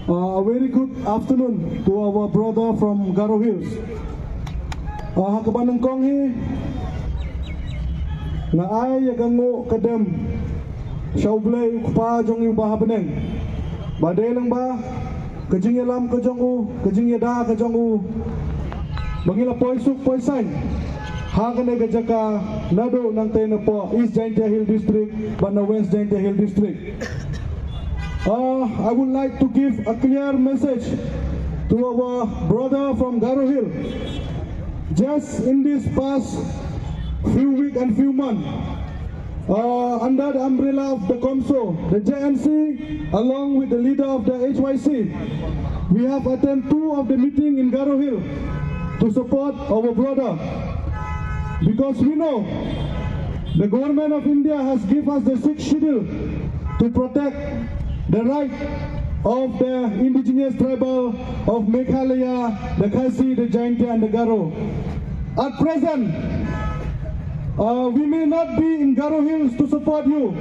A very good afternoon to our brother from Garo Hills. Hakabanang kong hi na ay yagango kadem shaublay pa jong yu bahabeneng badai lang ba kajing yalam kajong u kajing yada kajong u bangila poisuk poisain hagane gajaka nado nang tena po East Jaintia Hill District bana West Jaintia Hill District. I would like to give a clear message to our brother from Garo Hill. Just in this past few weeks and few months, under the umbrella of the COMSO, the JNC, along with the leader of the HYC, we have attended 2 of the meetings in Garo Hill to support our brother. Because we know the government of India has given us the 6th schedule to protect the right of the indigenous tribal of Meghalaya, the Khasi, the Jaintia and the Garo. At present, we may not be in Garo Hills to support you,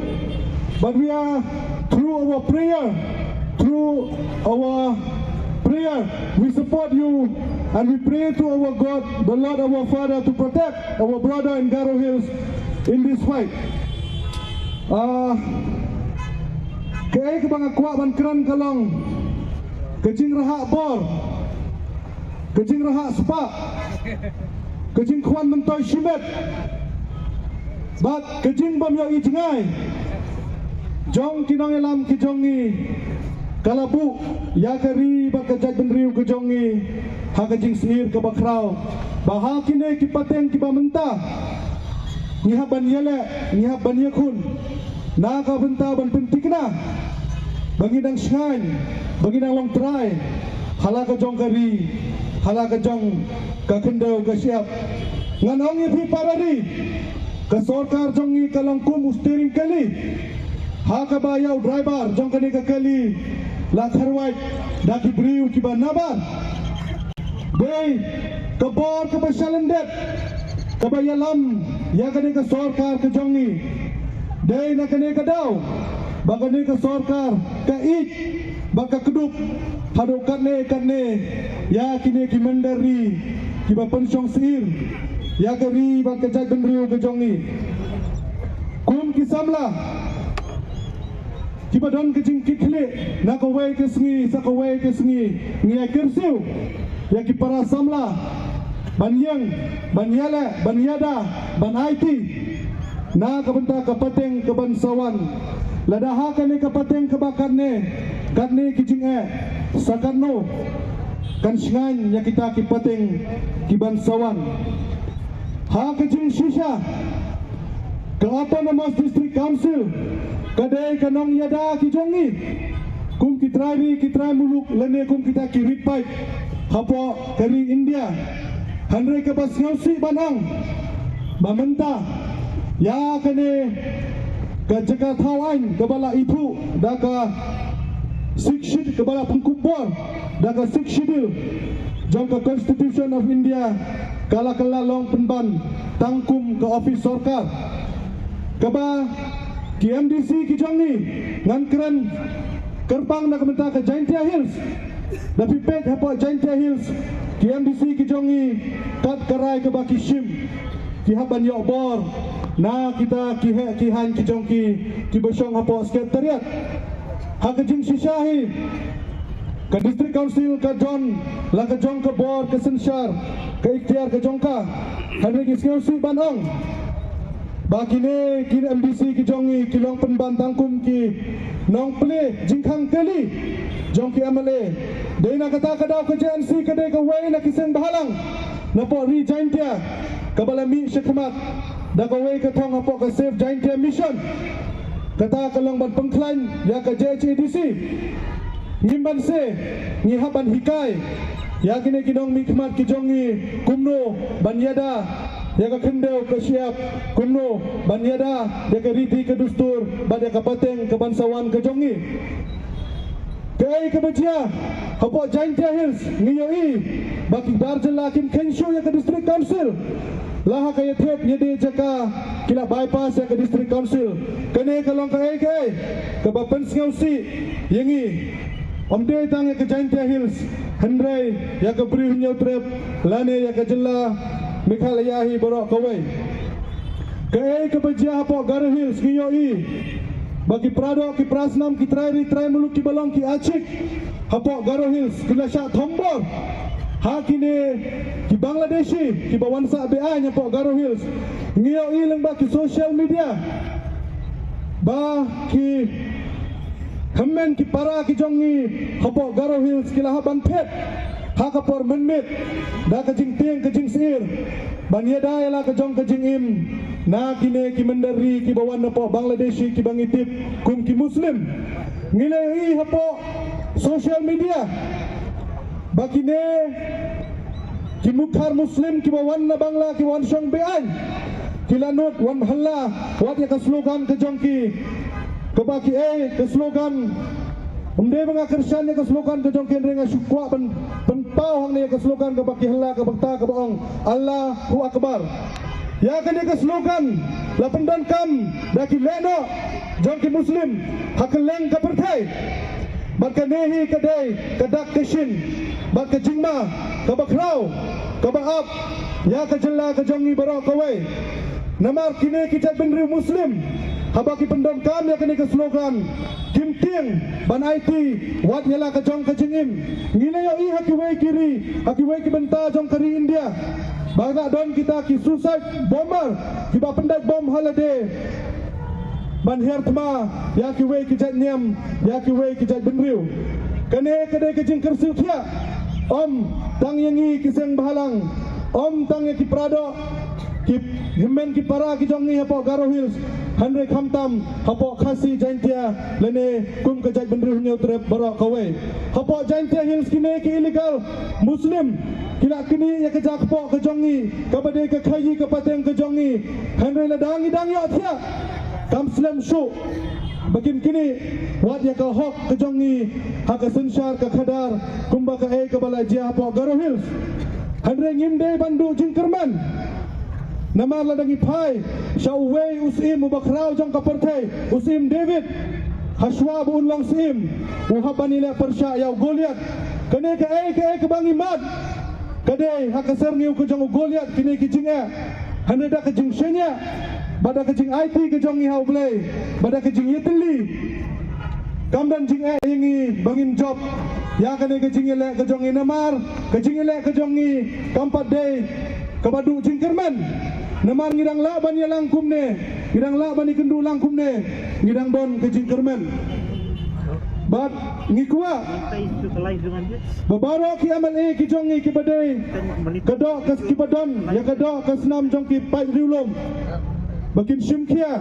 but we are through our prayer, we support you and we pray to our God, the Lord our Father, to protect our brother in Garo Hills in this fight. Kaya ke bang akuak ban keran kalong kejing rahak bor kejing rahak sepak kejing kuan mentoy shimet bat kejing bam yo i jengai jong kinong elam kejongi kalabu ya keri bak kejaj benriu kejongi ha kejing sihir ke bakrau bahal kine ki pateng ki bamenta ngiha ban yele ngiha ban yakun na ka benta ban pentikna bagi nang shan, bagi nang long try, halaka jong kari, halaka jong kakendo kasiap. Nganong ipi parari, kasorkar jongi kalangkum steering kali, hakabayaw driver jong kani kakali, lakharwait daki briu kiba nabar. Day kabor kabasyalendet, kabayalam ya kani kasorkar kajongi, day na kani kadaw. Baka ni ka sorkar ka ik baka keduk hado katne ya kini ki mandari ki ba pensyong sir ya kari baka jaj benriu ke jongi kum ki samla ki ba don ke jing kikhle na ko wei ke sngi sa ko wei ke sngi ngi kersiu ya ki para samla banyang banyala banyada banaiti na kabenta kapateng kebansawan ladaha kani kapateng kebakarne katne kijing sakarno kan singan ya kita kipateng kibansawan ha kijing shisha ke autonomous district council kadai kanong yada kijongi kum kitrai muluk lene kum kita kirit pipe hapo kari India handre ke bas ngausi banang mamenta ya kane kajaka thawain kebala itu daga sikshid kebala pengkubor daga sikshidil jangka Constitution of India kala long penban tangkum ke office sorkar keba ki MDC ki jongi ngangkran kerbang nak menta ke Jaintia Hills tapi pet hapo Jaintia Hills ki MDC ki jongi kat karai ke baki shim ki haban yo bor na kita kihan kijongki kibosyong hapo sekretariat hakajing sisyahi ke district council ke John la ke jong ke bor ke sensyar ke ikhtiar ke jongka hadri kiskausi banong bakine kin MDC kijongi kilong penban tangkum ki nong ple jingkhang kali jongki MLA deina kata kadaw ke JNC kadai ke wei na kiseng bahalang na po ri Jaintia kabalami syekmat dagawai ke thong apok ke Save Jaintia Mission kata kalong ban pengklan ya ke JHDC ngimban se ngihaban hikai ya kini kinong mikmat kijongi kumno banyada ya ke kendau ke siap kumno banyada ya ke riti ke dustur bada ke pateng ke bansawan ke jongi kai ke bajia apok Jaintia Hills ngiyoi baki darjela kim kenshu ya ke district council laha kaya thep yede jaka kila bypass ya ke district council kene kalong kai ke bapen ngausi yengi Omde tang ya ke Jaintia Hills, Hendrai ya ke beri hunyau trip, lane ya ke jela Mikhal Yahi borok kawai. Ke bejia hapo Garo Hills ngiyoi. Bagi Prado ki Prasnam ki trai muluk ki Balong ki Acik hapo Garo Hills kila syak Thombor. Hakine ki Bangladeshi ki Bawansa BA nya hapo Garo Hills. Ngiyoi Lyngba ki social media. Ba ki Hemen ki para ki jongi hapo Garo Hills kila haban pet. Hakapor menmit da kajing tiang kajing sir. Banyada yala kajong kajing im. Na kine ki mendari ki bawan hapo Bangladeshi ki bangitip kum ki Muslim. Ngilai hapo social media. Bakine ki mukhar Muslim ki bawan na Bangla ki wan syong bean. Kilanut wan halla wat ya ka slogan kajong ki kebaki ke slogan umde mga Kristian ke slogan ke jongken renga syukwa penpau hang ne ke slogan kebaki hela ke bakta ke baong Allahu Akbar ya ke ke slogan la pendan kam daki leno jongki Muslim hakeleng ke pertai barka nehi ke dai ke dak keshin barka jingma ke bakrau ke baap ya ke jela ke jongi barok kawai namar kini kita benri Muslim habaki pendon kam ya kini ke slogan Kim Tiang ban IT wat yala ke jong ke jingim ngilai i hakiwei kiri hakiwei ki benta jong kari India baga don kita ki suicide bomber ki ba pendai bom holiday ban her tma ya kiwei ki jat nyam ya kiwei ki jat benriu kene kedai ke jing kersiu thia om tang yangi ki seng bahalang om tang ki Prado ki himen ki para ki jongi hapo Garo Hills Handre Khamtam hapo Khasi Jaintia lene kum ke jai benri hunyau trep barok kawai hapo Jaintia Hills kine ki illegal Muslim kila kini ya ke jak hapo ke jongi kabade ke khayi ke pateng ke jongi Handre la dangi yo thia kam slam shu bakin kini wat ya ka hok ke jongi ha ke sensyar ke khadar kumba ke ke balajia hapo Garo Hills Handre ngimde bandu jingkerman nama ladangi pai Shawwei usim mubakrau jong kapertai usim David Hashwa bu unlang sim uhabani le persya yau Goliat kene ke bangi mat kade hakaser ngiu ke jong Goliat kini ki jing hanada ke jing shenya bada ke jing IT ke jong hau blai bada ke jing yetli kamdan jing yangi bangin job ya kene ke jing le ke jong namar ke jing le ke jong kampat day kabadu jingkerman namar ngidang la ban ya langkum ne ngidang la ban ikendu langkum ne ngidang don ke jingkerman bat ngikua babaro ki MLA ki jongi ki badai kedok ke kibadon ya kedok ke senam jong ki pai riulom bakin simkia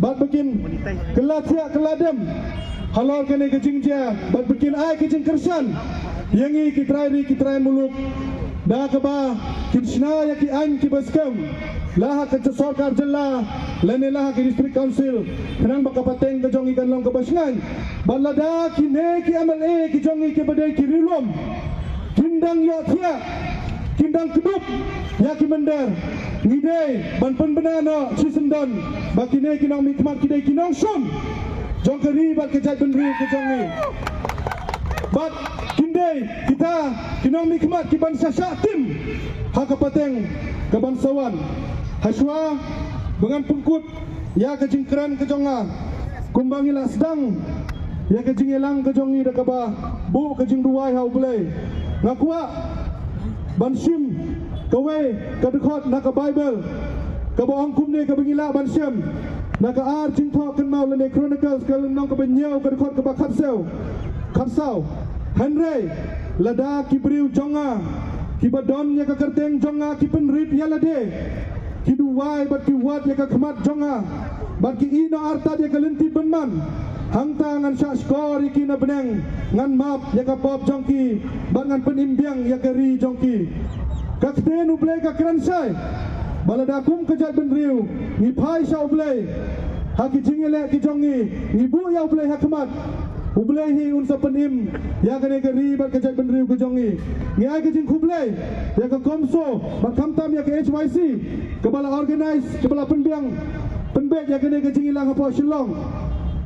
bat bakin kelatia keladem halal kene ke jingja bat bakin ai ke jingkersan yangi ki trai muluk dah keba kinsna ya ki an ki baskem lah ke sarkar jela lene lah ke district council kenang bakapateng ke jongi kan long ke basngan balada ki ne ki MLA ki jongi ke badai ki rilom kindang yo thia kindang kedup ya ki mender ngidei ban penbenana sisendon bakine kinang mikmat kidai kinang sun jong keri bat ke jai benri ke jongi bat kindai kita kinong mikmat ki bangsa syatim hakapateng ke bangsawan Hashwa dengan pengkut ya ke jingkeran ke jonga kumbangila sedang ya ke jingelang ke jongi da kaba bu ke jing duai hau belai ngakua bansim kawe ke dekot na ke Bible ke bohong kumne ke bengila bansim na ke ar jingtho ken mau lene chronicles ke lenong ke benyau ke dekot ke bakapsau Henry lada ki briu jonga ki badon ya ka kerteng jonga ki penrit ya lade ki duwai bat ki wat ya ka khmat jonga bat ki ino arta ya ka lenti benman hangta ngan syak skor iki na beneng ngan map ya ka pop jongki bat ngan penimbiang ya ka ri jongki ka kten ublai ka kransai balada kum ka jat benriu ni phai sa ublai ha ki jingele ki jongi ni bu ya ublai ha khmat Ublehi unsa penim ya kene ke ribat ke jat benriu ke jongi ngai ke jing kublei ya ke komso bakamtam ya ke HYC ke bala organize ke bala penbiang penbet ya kene ke jing ilang apa Shillong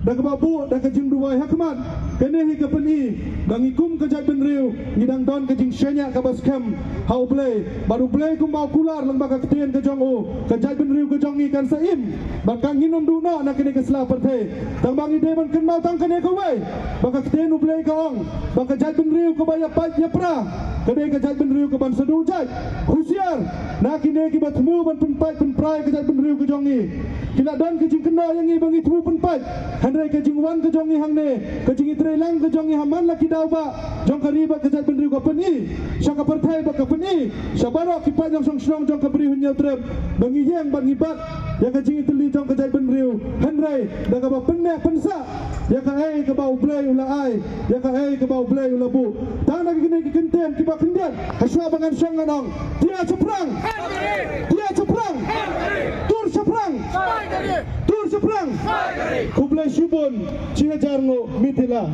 dah ke babu dah ke jing duai hakmat kene hi ke peni bangi kum ke jai benriu ngidang don ke jing shenya ke bas kem hau play baru play kum mau kular lang baka ketien ke jong u ke jai benriu ke jong ni kan saim bakang hinum du no nak kene ke sela perthe tang bangi de ban ken mau tang kene ke wei baka ketien u play ke ong baka jai benriu ke baya pai ya pra kene ke jai benriu ke ban sedu jai husiar nak kene ki batmu ban penpai penprai ke jai benriu ke jong ni kina don ke jing kena yang ni bangi tu penpai handai ke jing wan ke jong ni hang ne ke jing itre lang ke jong ni haman laki dau ba jong kari ba ke jai benriu ke peni syaka perthai ba ke peni sabaro ki pa jong song song jong ke beri hunya trem bangi yang bangi bat ya ke jing itli jong ke jai benriu handai da ka ba penne pensa ya ka ai ke bau blai ula ai ya ka ai ke bau blai ula bu tang nak kene ki kenten ki ba kendian haswa bangan song nganong dia ceprang tur ceprang Tur seberang Kublai Syubun Cina Jarno Mitila